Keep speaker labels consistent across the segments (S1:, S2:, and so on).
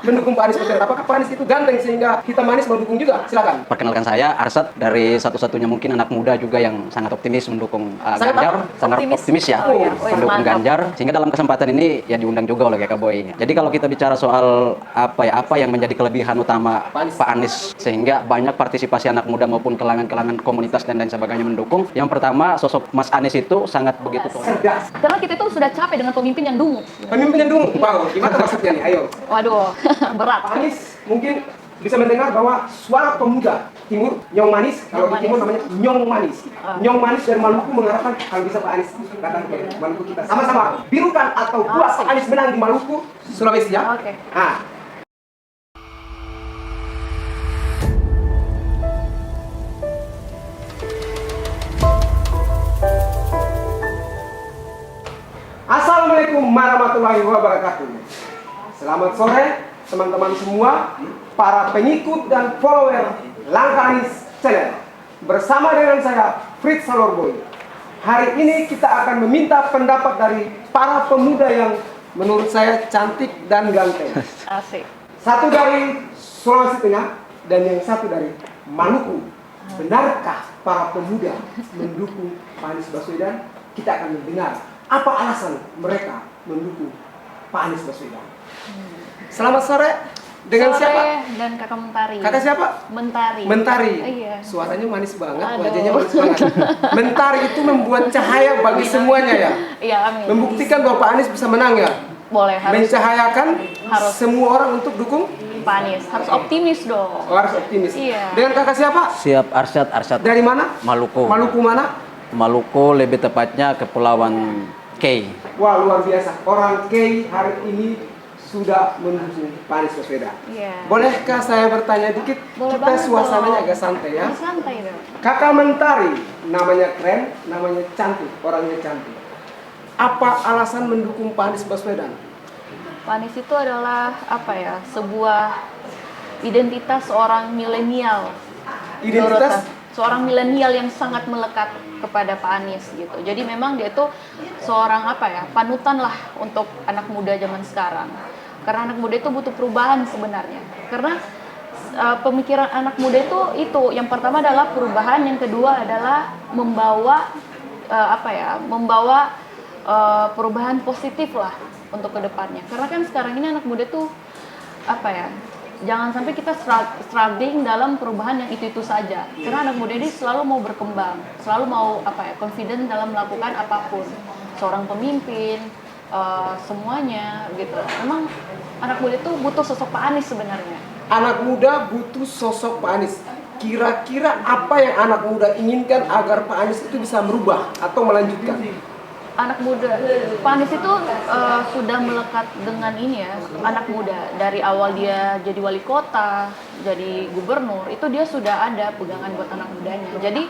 S1: mendukung Pak Anies Baswedan? Apakah Pak Anies itu ganteng sehingga kita manis mendukung juga? Silakan.
S2: Perkenalkan saya Arsad, dari satu-satunya mungkin anak muda juga yang sangat optimis mendukung Ganjar, sangat optimis ya, mendukung Ganjar. Sehingga dalam kesempatan ini ya diundang juga oleh Kak Boy. Jadi kalau kita bicara soal apa yang menjadi kelebihan utama Pak Anies sehingga banyak partisipasi anak muda maupun kalangan komunitas dan lain sebagainya mendukung. Yang pertama, sosok Mas Anies itu sangat begitu
S1: cerdas.
S3: Karena kita itu sudah capek dengan pemimpin yang dungu.
S1: Pemimpin yang dungu. Wow, gimana maksudnya nih? Ayo.
S3: Waduh, berat.
S1: Pak Anies mungkin bisa mendengar bahwa suara pemuda timur, Nyong Manis, kalau di timur namanya Nyong Manis. Nyong Manis dari Maluku mengharapkan kalau bisa Pak Anies datang ke Maluku kita sama-sama birukan atau buat Pak Anies menang di Maluku, Sulawesi ya.
S3: Oke.
S1: Nah, Assalamualaikum warahmatullahi wabarakatuh. Selamat sore teman-teman semua, para pengikut dan follower Langkah Anies Channel. Bersama dengan saya Fritz Salorboy. Hari ini kita akan meminta pendapat dari para pemuda yang menurut saya cantik dan ganteng.
S3: Asik.
S1: Satu dari Sulawesi Tengah dan yang satu dari Maluku. Benarkah para pemuda mendukung Pak Anies Baswedan? Kita akan mendengar apa alasan mereka mendukung Pak Anies Baswedan. Selamat sore. Dengan
S3: Sore
S1: siapa?
S3: Dan Kakak Mentari.
S1: Kakak siapa?
S3: Mentari.
S1: Mentari.
S3: Iya.
S1: Suaranya manis banget,
S3: Aduh.
S1: wajahnya manis banget. Mentari itu membuat cahaya bagi semuanya ya.
S3: Iya, amin.
S1: Membuktikan bahwa Pak Anies bisa menang ya.
S3: Boleh, harus
S1: Mencahayakan
S3: harus.
S1: semua orang untuk dukung.
S3: Pak Anies. Harus optimis dong.
S1: Oh, harus optimis.
S3: Iya.
S1: Dengan kakak siapa?
S2: siap. Arsyad
S1: Dari mana?
S2: Maluku.
S1: Maluku mana?
S2: Maluku, lebih tepatnya Kepulauan K.
S1: Wah, luar biasa. Orang K hari ini sudah mendukung Pak Anies Baswedan.
S3: Iya.
S1: Bolehkah saya bertanya dikit?
S3: Boleh
S1: Kita
S3: banget
S1: suasananya
S3: dong.
S1: agak santai ya.
S3: Santai dong.
S1: Kakak Mentari, namanya keren, namanya cantik, orangnya cantik. Apa alasan mendukung Pak Anies Baswedan?
S3: Pak Anies itu adalah apa ya? Sebuah identitas seorang milenial.
S1: Identitas?
S3: Menurut seorang milenial yang sangat melekat kepada Pak Anies gitu. Jadi memang dia itu seorang apa ya? Panutan lah untuk anak muda zaman sekarang. Karena anak muda itu butuh perubahan sebenarnya. Karena pemikiran anak muda itu yang pertama adalah perubahan, yang kedua adalah membawa perubahan positif lah untuk kedepannya. Karena kan sekarang ini anak muda tuh apa ya? Jangan sampai kita struggling dalam perubahan yang itu saja. Karena anak muda ini selalu mau berkembang, selalu mau confident dalam melakukan apapun. Seorang pemimpin, semuanya gitu. Emang anak muda itu butuh sosok Pak Anies sebenarnya.
S1: Anak muda butuh sosok Pak Anies. Kira-kira apa yang anak muda inginkan agar Pak Anies itu bisa merubah atau melanjutkan?
S3: Anak muda, Pak Anies itu sudah melekat dengan ini ya, anak muda. Dari awal dia jadi wali kota, jadi gubernur, itu dia sudah ada pegangan buat anak mudanya. Jadi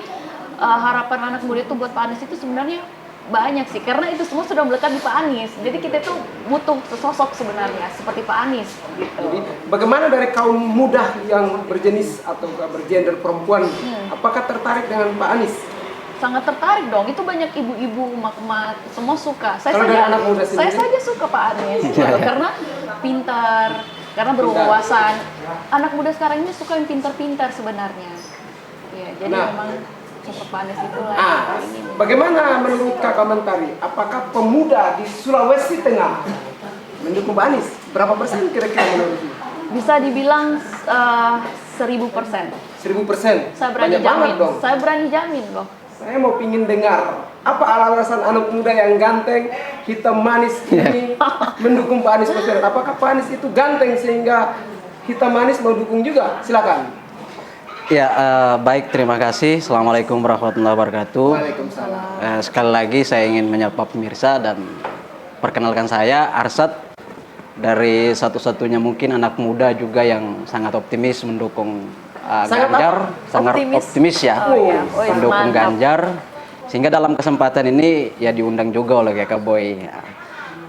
S3: harapan anak muda itu buat Pak Anies itu sebenarnya banyak sih, karena itu semua sudah melekat di Pak Anies. Jadi kita itu butuh sosok sebenarnya seperti Pak Anies gitu.
S1: Jadi bagaimana dari kaum muda yang berjenis atau bergender perempuan, apakah tertarik dengan Pak Anies?
S3: Sangat tertarik dong, itu banyak ibu-ibu, emak-emak, semua suka.
S1: Kalau dari anak muda sendiri?
S3: Saya saja suka Pak Anies, gitu. Karena pintar, karena berwawasan. Anak muda sekarang ini suka yang pintar-pintar sebenarnya. Ya, jadi memang sosok Pak Anies itulah yang paling ini.
S1: Bagaimana menurut Kakak Mentari? Apakah pemuda di Sulawesi Tengah mendukung Pak Anies? Berapa persen kira-kira menurutmu?
S3: Bisa dibilang 1000%.
S1: 1000%?
S3: Saya berani
S1: Banyak banget
S3: jamin.
S1: dong.
S3: Saya berani jamin loh.
S1: Saya mau pingin dengar apa alasan anak muda yang ganteng, hitam manis ini mendukung Pak Anies Baswedan. Apakah Pak Anies itu ganteng sehingga hitam manis mau dukung juga? Silakan.
S2: Ya, baik, terima kasih. Assalamualaikum warahmatullahi wabarakatuh.
S1: Waalaikumsalam.
S2: Sekali lagi saya ingin menyapa pemirsa dan perkenalkan saya Arsad, dari satu-satunya mungkin anak muda juga yang sangat optimis mendukung Ganjar, sangat optimis ya, mendukung Ganjar. Sehingga dalam kesempatan ini ya diundang juga oleh Kak Boy.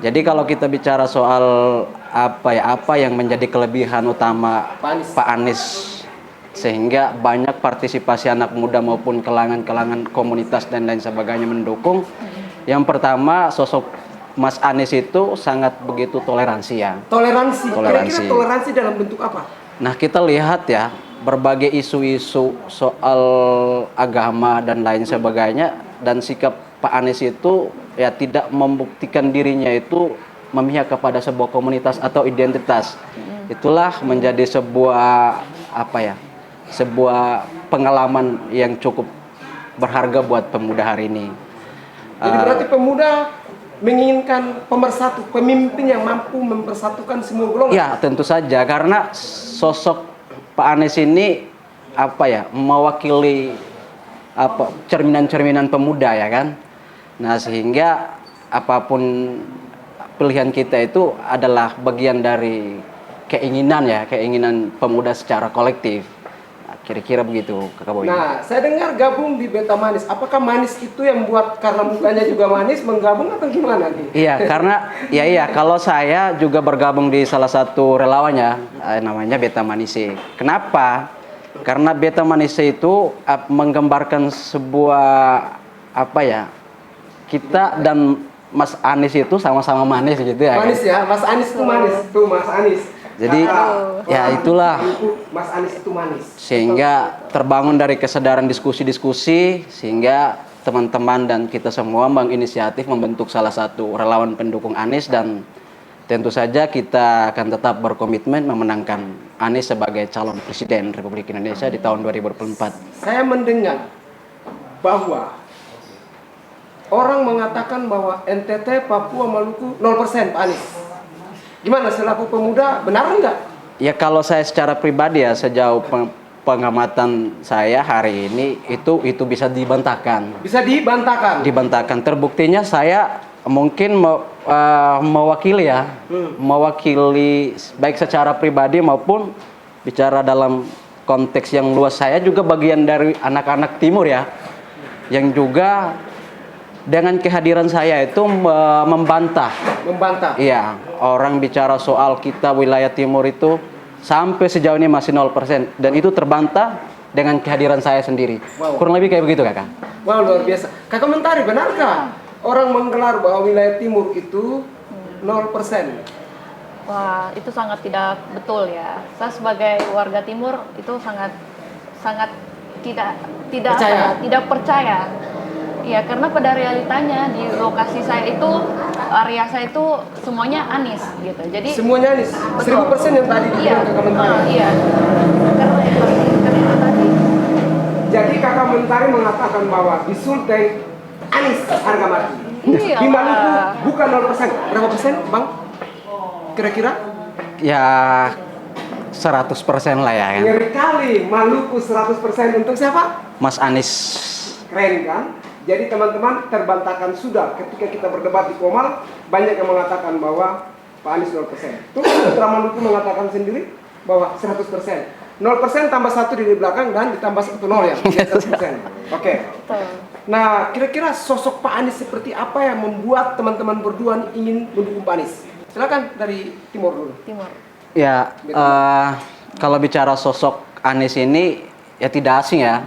S2: Jadi kalau kita bicara soal apa yang menjadi kelebihan utama Pak Anies sehingga banyak partisipasi anak muda maupun kalangan komunitas dan lain sebagainya mendukung. Yang pertama, sosok Mas Anies itu sangat begitu toleransi ya.
S1: Toleransi.
S2: Toleransi.
S1: Kira-kira toleransi dalam bentuk apa?
S2: Nah, kita lihat ya, berbagai isu-isu soal agama dan lain sebagainya, dan sikap Pak Anies itu ya tidak membuktikan dirinya itu memihak kepada sebuah komunitas atau identitas. Itulah menjadi sebuah apa ya? Sebuah pengalaman yang cukup berharga buat pemuda hari ini.
S1: Jadi berarti pemuda menginginkan pemersatu, pemimpin yang mampu mempersatukan semua golongan.
S2: Ya, tentu saja karena sosok Pak Anies ini apa ya, mewakili apa cerminan-cerminan pemuda ya kan. Nah, sehingga apapun pilihan kita itu adalah bagian dari keinginan pemuda secara kolektif. Nah, kira-kira begitu, Kakak Boy.
S1: Nah, saya dengar gabung di Beta Manis. Apakah manis itu yang buat karena mukanya juga manis menggabung atau gimana nih?
S2: Iya, karena iya kalau saya juga bergabung di salah satu relawannya namanya Beta Manise. Kenapa? Karena Beta Manise itu menggambarkan sebuah apa ya? Kita dan Mas Anies itu sama-sama manis gitu ya.
S1: Manis ya, Mas Anies itu manis. Tuh Mas Anies.
S2: Jadi ya itulah
S1: Mas Anies itu manis.
S2: sehingga terbangun dari kesadaran diskusi-diskusi sehingga teman-teman dan kita semua menginisiatif membentuk salah satu relawan pendukung Anies, dan tentu saja kita akan tetap berkomitmen memenangkan Anies sebagai calon presiden Republik Indonesia di tahun 2024.
S1: Saya mendengar bahwa orang mengatakan bahwa NTT, Papua, Maluku 0% Pak Anies. Gimana selaku pemuda, benar enggak?
S2: Ya kalau saya secara pribadi ya, sejauh pengamatan saya hari ini itu bisa dibantahkan.
S1: Bisa dibantahkan.
S2: Dibantahkan. Terbuktinya saya mungkin mewakili baik secara pribadi maupun bicara dalam konteks yang luas, saya juga bagian dari anak-anak timur ya, yang juga dengan kehadiran saya itu membantah. Iya, orang bicara soal kita wilayah timur itu sampai sejauh ini masih 0%, dan itu terbantah dengan kehadiran saya sendiri.
S1: Wow.
S2: Kurang lebih kayak begitu, Kakak.
S1: Wow, luar biasa. Kakak komentari, benarkah orang menggelar bahwa wilayah timur itu 0%?
S3: Wah, itu sangat tidak betul ya. Saya sebagai warga timur itu sangat tidak
S1: Percaya?
S3: tidak percaya. Ya, karena pada realitanya di lokasi saya itu, area saya itu semuanya Anies gitu. Jadi
S1: Semuanya Anies. 1000% yang tadi
S3: iya,
S1: dibilang kakak mentari.
S3: iya. Karena itu tadi.
S1: Jadi kakak mentari mengatakan bahwa di Sulteng Anies harga mati.
S3: Iya.
S1: Di Maluku bukan 0%. Berapa persen, Bang? Kira-kira?
S2: Ya 100% lah ya kan.
S1: Ngeri kali, Maluku 100% untuk siapa?
S2: Mas Anies.
S1: Keren kan? Jadi teman-teman, terbantahkan sudah ketika kita berdebat di Komal, banyak yang mengatakan bahwa Pak Anies 0%. Tuh, Putra Maluku mengatakan sendiri bahwa 100%. 0% tambah 1 di belakang dan ditambah 1 0 ya, 100%. Oke. Nah, kira-kira sosok Pak Anies seperti apa yang membuat teman-teman berdua ingin mendukung Pak Anies? Silakan dari Timur dulu.
S3: Timur.
S2: Ya, kalau bicara sosok Anies ini ya tidak asing ya.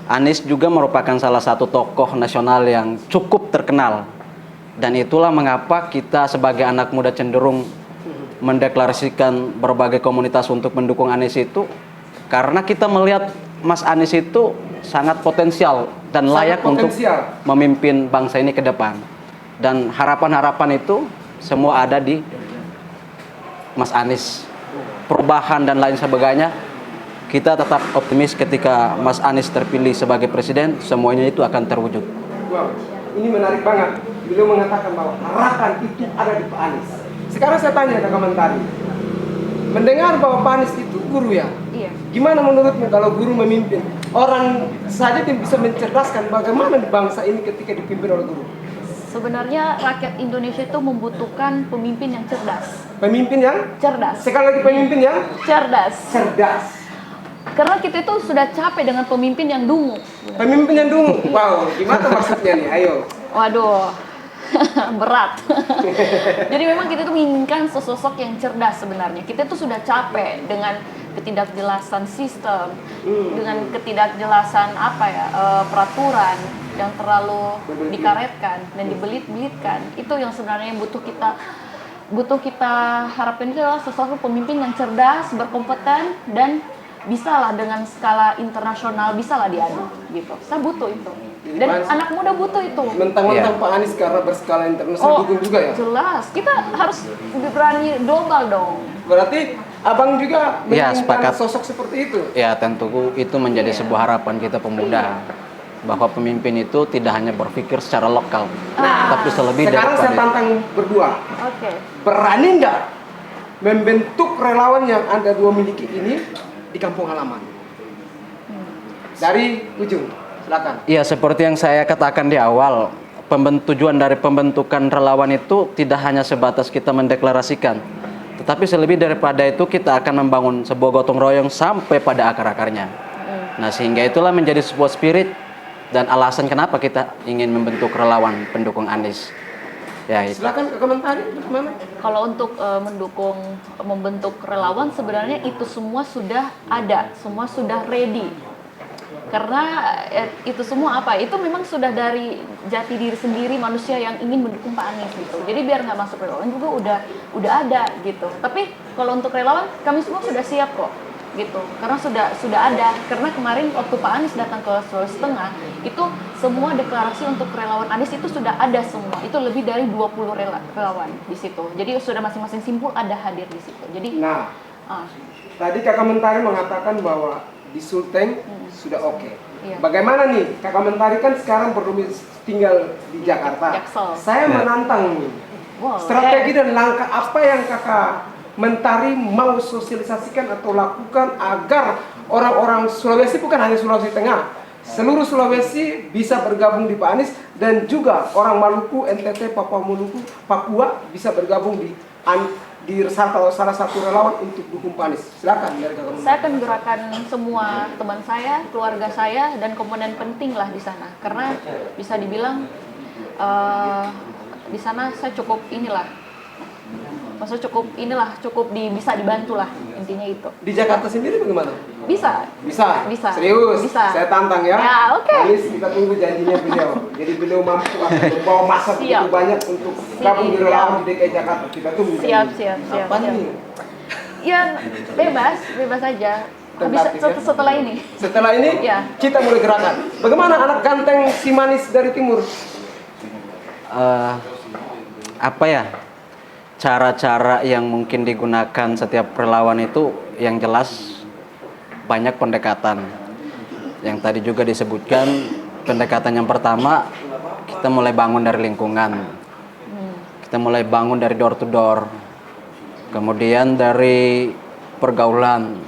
S2: Anies juga merupakan salah satu tokoh nasional yang cukup terkenal. Dan itulah mengapa kita sebagai anak muda cenderung mendeklarasikan berbagai komunitas untuk mendukung Anies itu. Karena kita melihat Mas Anies itu sangat potensial dan layak untuk memimpin bangsa ini ke depan. Dan harapan-harapan itu semua ada di Mas Anies. Perubahan dan lain sebagainya, kita tetap optimis ketika Mas Anies terpilih sebagai presiden, semuanya itu akan terwujud.
S1: Wow, ini menarik banget. Beliau mengatakan bahwa harapan itu ada di Pak Anies. Sekarang saya tanya ke komentari. Mendengar bahwa Pak Anies itu guru ya?
S3: Iya.
S1: Gimana menurutmu kalau guru memimpin? Orang saja yang bisa mencerdaskan bagaimana bangsa ini ketika dipimpin oleh guru.
S3: Sebenarnya rakyat Indonesia itu membutuhkan pemimpin yang cerdas.
S1: Pemimpin yang?
S3: Cerdas.
S1: Sekali lagi pemimpin yang?
S3: Cerdas.
S1: Cerdas.
S3: Karena kita itu sudah capek dengan pemimpin yang dungu.
S1: Pemimpin yang dungu? Wow, gimana maksudnya nih? Ayo.
S3: Waduh, berat. Jadi memang kita tuh menginginkan sosok yang cerdas sebenarnya. Kita tuh sudah capek dengan ketidakjelasan sistem, dengan ketidakjelasan peraturan. yang terlalu dikaretkan dan dibelit-belitkan. Itu yang sebenarnya butuh kita harapkan itu adalah sosok pemimpin yang cerdas, berkompeten, dan bisalah dengan skala internasional bisalah diadu gitu. Saya butuh itu. Dan anak muda butuh itu.
S1: Mentang-mentang Pak Anies karena berskala internasional dukung juga ya?
S3: Jelas, kita harus berani global dong.
S1: Berarti abang juga
S2: Ya,
S1: menginginkan
S2: sepakat.
S1: sosok seperti itu?
S2: Ya, tentu itu menjadi sebuah harapan kita pemuda. Bahwa pemimpin itu tidak hanya berpikir secara lokal, tapi selebih
S1: Sekarang saya
S2: daripada
S1: tantang berdua.
S3: Oke.
S1: Berani nggak membentuk relawan yang Anda dua miliki ini di kampung halaman? Dari ujung, silakan.
S2: Ya, seperti yang saya katakan di awal, tujuan dari pembentukan relawan itu tidak hanya sebatas kita mendeklarasikan, tetapi selebih daripada itu kita akan membangun sebuah gotong royong sampai pada akar-akarnya. Nah, sehingga itulah menjadi sebuah spirit dan alasan kenapa kita ingin membentuk relawan pendukung Anies. Ya, itu.
S1: Silakan ke komentar bagaimana?
S3: Kalau untuk membentuk relawan sebenarnya itu semua sudah ada, semua sudah ready. Karena itu semua apa? Itu memang sudah dari jati diri sendiri manusia yang ingin mendukung Pak Anies gitu. Jadi biar nggak masuk relawan juga udah ada gitu. Tapi kalau untuk relawan kami semua sudah siap kok gitu. Karena sudah ada. Karena kemarin waktu Pak Anies datang ke Sulawesi Tengah itu semua deklarasi untuk relawan Anies itu sudah ada semua. Itu lebih dari 20 relawan di situ. Jadi sudah masing-masing simpul ada hadir di situ. Jadi
S1: tadi Kakak Mentari mengatakan bahwa di Sulteng sudah oke.
S3: Iya.
S1: Bagaimana nih? Kakak Mentari kan sekarang berdomisili tinggal di Jakarta.
S3: Jaksel.
S1: Saya menantang nih.
S3: Wow,
S1: Strategi dan langkah apa yang Kakak Mentari mau sosialisasikan atau lakukan agar orang-orang Sulawesi, bukan hanya Sulawesi Tengah, seluruh Sulawesi bisa bergabung di Pak Anies, dan juga orang Maluku, NTT, Papua bisa bergabung di salah satu relawan untuk dukung Pak Anies. Silakan dari Kakak Mentari.
S3: saya akan gerakan semua teman saya, keluarga saya, dan komponen penting lah di sana. Karena bisa dibilang di sana saya cukup bisa dibantu lah, intinya itu.
S1: Di Jakarta sendiri bagaimana?
S3: Bisa.
S1: Serius?
S3: Bisa.
S1: Saya tantang ya.
S3: Ya, oke.
S1: Anies, kita tunggu janjinya beliau. Jadi beliau mampu membawa masa begitu banyak untuk gabung di relawan di DKI Jakarta. Kita tunggu.
S3: Siap.
S1: Apa nih?
S3: Ya bebas aja. Setelah ini.
S1: Setelah ini
S3: Ya.
S1: kita mulai gerakan. Bagaimana anak ganteng si manis dari timur?
S2: Apa ya? Cara-cara yang mungkin digunakan setiap relawan itu yang jelas banyak pendekatan. Yang tadi juga disebutkan, pendekatan yang pertama kita mulai bangun dari lingkungan. Kita mulai bangun dari door to door. Kemudian dari pergaulan.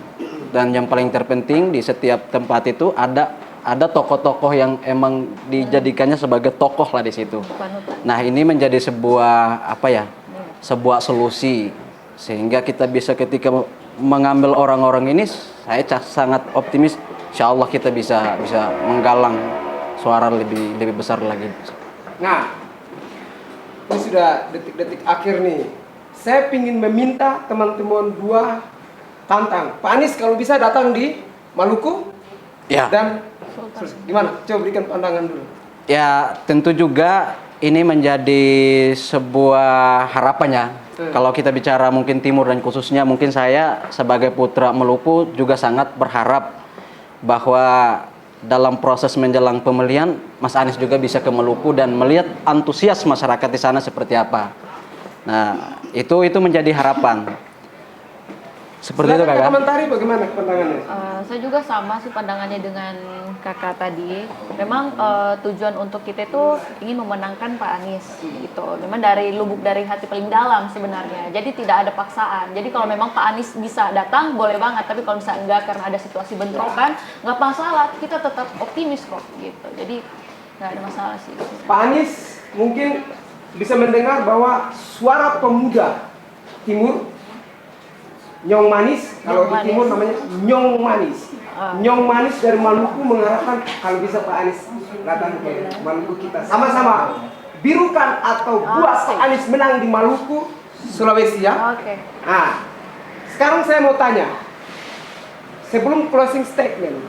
S2: Dan yang paling terpenting di setiap tempat itu ada tokoh-tokoh yang emang dijadikannya sebagai tokoh lah di situ. Nah, ini menjadi sebuah solusi sehingga kita bisa ketika mengambil orang-orang ini, saya sangat optimis insya Allah kita bisa menggalang suara lebih besar lagi.
S1: Nah, ini sudah detik-detik akhir nih. Saya ingin meminta teman-teman dua tantang. Pak Anies kalau bisa datang di Maluku
S2: Ya.
S1: dan gimana? Coba berikan pandangan dulu.
S2: Ya, tentu juga ini menjadi sebuah harapannya. Kalau kita bicara mungkin timur dan khususnya mungkin saya sebagai putra Maluku juga sangat berharap bahwa dalam proses menjelang pemilihan Mas Anies juga bisa ke Maluku dan melihat antusias masyarakat di sana seperti apa. Nah, itu menjadi harapan. Seperti itu, Kakak.
S1: Komentari bagaimana pandangannya?
S3: Saya juga sama sih pandangannya dengan kakak tadi. Memang tujuan untuk kita itu ingin memenangkan Pak Anies gitu. Memang dari lubuk dari hati paling dalam sebenarnya. Jadi tidak ada paksaan. Jadi kalau memang Pak Anies bisa datang boleh banget. Tapi kalau misalnya enggak karena ada situasi bentrokan, nggak masalah. Kita tetap optimis kok gitu. Jadi nggak ada masalah sih.
S1: Pak Anies mungkin bisa mendengar bahwa suara pemuda timur, Nyong Manis, kalau di timur namanya Nyong Manis. Nyong Manis dari Maluku mengharapkan kalau bisa Pak Anies datang ke Maluku kita. Sama-sama birukan atau buat Pak Anies menang di Maluku, Sulawesi ya.
S3: Oke.
S1: Nah, sekarang saya mau tanya, sebelum closing statement,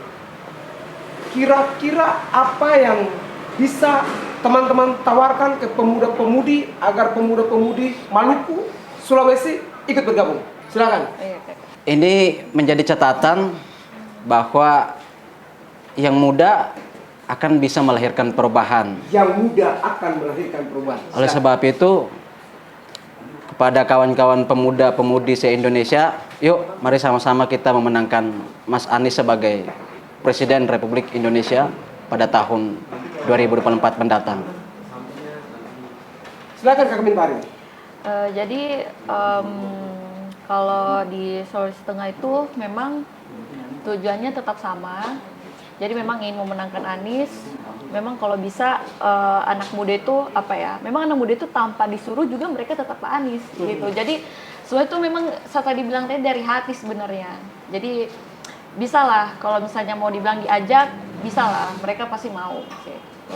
S1: kira-kira apa yang bisa teman-teman tawarkan ke pemuda-pemudi agar pemuda-pemudi Maluku, Sulawesi ikut bergabung? Silakan.
S2: Ini menjadi catatan bahwa yang muda akan bisa melahirkan perubahan.
S1: Yang muda akan melahirkan perubahan.
S2: Oleh sebab itu, kepada kawan-kawan pemuda-pemudi se-Indonesia, yuk mari sama-sama kita memenangkan Mas Anies sebagai Presiden Republik Indonesia pada tahun 2024 mendatang.
S1: Silakan Kak Mentari.
S3: Jadi kalau di Sulawesi Tengah itu memang tujuannya tetap sama. Jadi memang ingin memenangkan Anies. Memang kalau bisa anak muda itu memang anak muda itu tanpa disuruh juga mereka tetap Pak Anies gitu. Jadi semua itu memang saya tadi bilang tadi dari hati sebenarnya. Jadi bisalah kalau misalnya mau dibilang diajak, bisalah mereka pasti mau.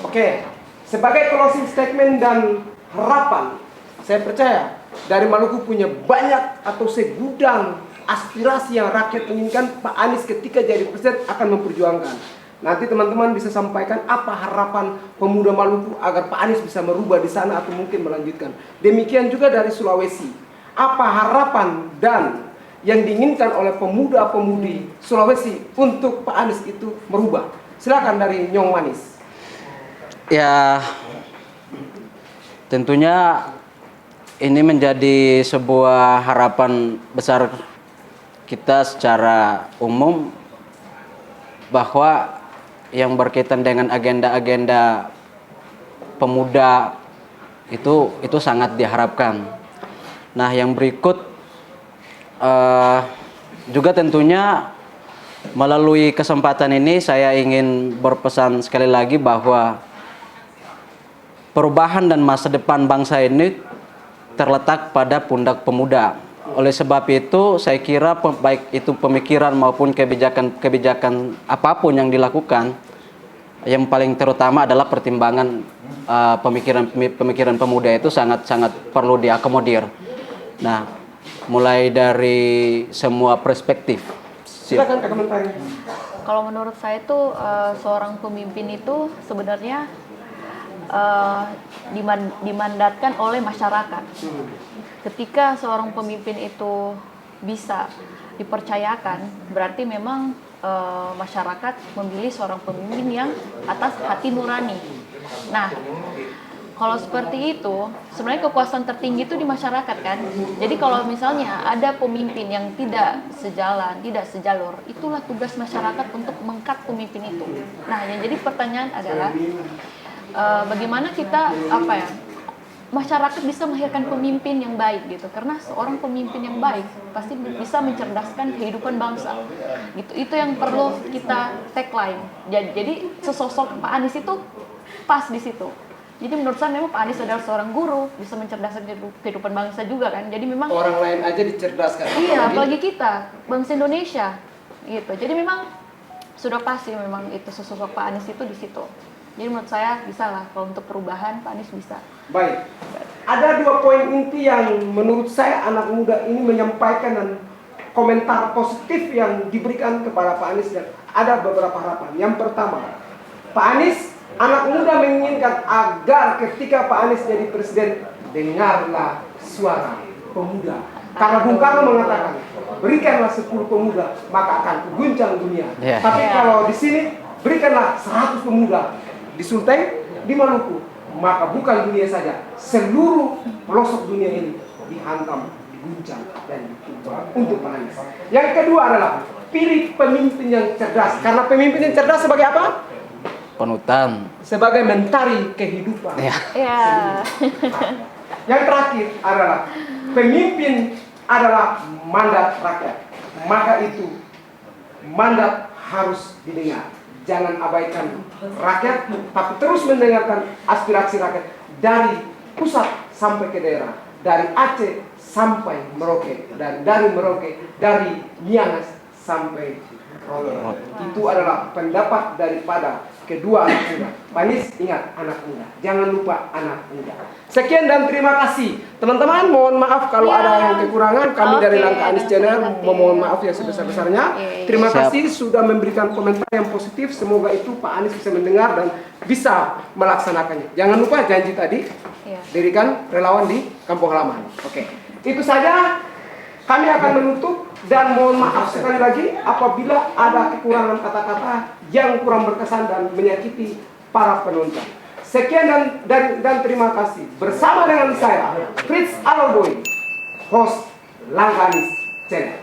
S1: Oke. Sebagai closing statement dan harapan, saya percaya dari Maluku punya banyak atau segudang aspirasi yang rakyat inginkan. Pak Anies ketika jadi presiden akan memperjuangkan. Nanti teman-teman bisa sampaikan apa harapan pemuda Maluku agar Pak Anies bisa merubah di sana atau mungkin melanjutkan. Demikian juga dari Sulawesi. Apa harapan dan yang diinginkan oleh pemuda-pemudi Sulawesi untuk Pak Anies itu merubah? Silakan dari Nyong Manis.
S2: Ya, tentunya ini menjadi sebuah harapan besar kita secara umum bahwa yang berkaitan dengan agenda-agenda pemuda itu sangat diharapkan. Nah, yang berikut juga tentunya melalui kesempatan ini saya ingin berpesan sekali lagi bahwa perubahan dan masa depan bangsa ini terletak pada pundak pemuda. Oleh sebab itu, saya kira baik itu pemikiran maupun kebijakan apapun yang dilakukan, yang paling terutama adalah pertimbangan pemikiran pemuda itu sangat perlu diakomodir. Nah, mulai dari semua perspektif.
S1: Silakan Kak komentarnya.
S3: Kalau menurut saya itu seorang pemimpin itu sebenarnya dimandatkan oleh masyarakat. Ketika seorang pemimpin itu bisa dipercayakan, berarti memang masyarakat memilih seorang pemimpin yang atas hati nurani. Nah, kalau seperti itu, sebenarnya kekuasaan tertinggi itu di masyarakat kan. Jadi kalau misalnya ada pemimpin yang tidak sejalan, tidak sejalur, itulah tugas masyarakat untuk mengangkat pemimpin itu. Nah, yang jadi pertanyaan adalah bagaimana kita masyarakat bisa melahirkan pemimpin yang baik gitu, karena seorang pemimpin yang baik pasti bisa mencerdaskan kehidupan bangsa gitu. Itu yang perlu kita tagline. Jadi sesosok Pak Anies itu pas di situ. Jadi menurut saya memang Pak Anies adalah seorang guru, bisa mencerdaskan kehidupan bangsa juga kan. Jadi memang
S1: orang lain aja dicerdaskan.
S3: Iya, apalagi kita bangsa Indonesia gitu. Jadi memang sudah pasti memang itu sesosok Pak Anies itu di situ. Jadi menurut saya bisa lah kalau untuk perubahan Pak Anies bisa.
S1: Baik, ada 2 poin inti yang menurut saya anak muda ini menyampaikan dan komentar positif yang diberikan kepada Pak Anies, dan ada beberapa harapan. Yang pertama, Pak Anies, anak muda menginginkan agar ketika Pak Anies jadi presiden, dengarlah suara pemuda. Karena Bung Karno mengatakan, berikanlah 10 pemuda, maka akan guncang dunia. Tapi kalau di sini, berikanlah 100 pemuda di Sulteng, di Maluku, maka bukan dunia saja, seluruh pelosok dunia ini dihantam, diguncang, dan ditumbang untuk Pak Anies. Yang kedua adalah pilih pemimpin yang cerdas. Karena pemimpin yang cerdas sebagai apa?
S2: Panutan.
S1: Sebagai mentari kehidupan.
S3: Iya.
S1: Yang terakhir adalah pemimpin adalah mandat rakyat. Maka itu mandat harus didengar. Jangan abaikan rakyat, tapi terus mendengarkan aspirasi rakyat dari pusat sampai ke daerah, dari Aceh sampai Merauke, dan dari Merauke, dari Miangas sampai Rote. Itu adalah pendapat daripada kedua anak muda. Pak Anies ingat anak muda, jangan lupa anak muda. Sekian dan terima kasih teman-teman. Mohon maaf kalau ada yang kekurangan. Kami dari Langkah Anies Channel memohon maaf yang sebesar-besarnya. Terima kasih sudah memberikan komentar yang positif. Semoga itu Pak Anies bisa mendengar dan bisa melaksanakannya. Jangan lupa janji tadi, dirikan relawan di kampung halaman. Oke, itu saja. Kami akan menutup dan mohon maaf sekali lagi apabila ada kekurangan kata-kata yang kurang berkesan dan menyakiti para penonton. Sekian dan terima kasih. Bersama dengan saya, Fritz Aloboy, host Langkah Anies Channel.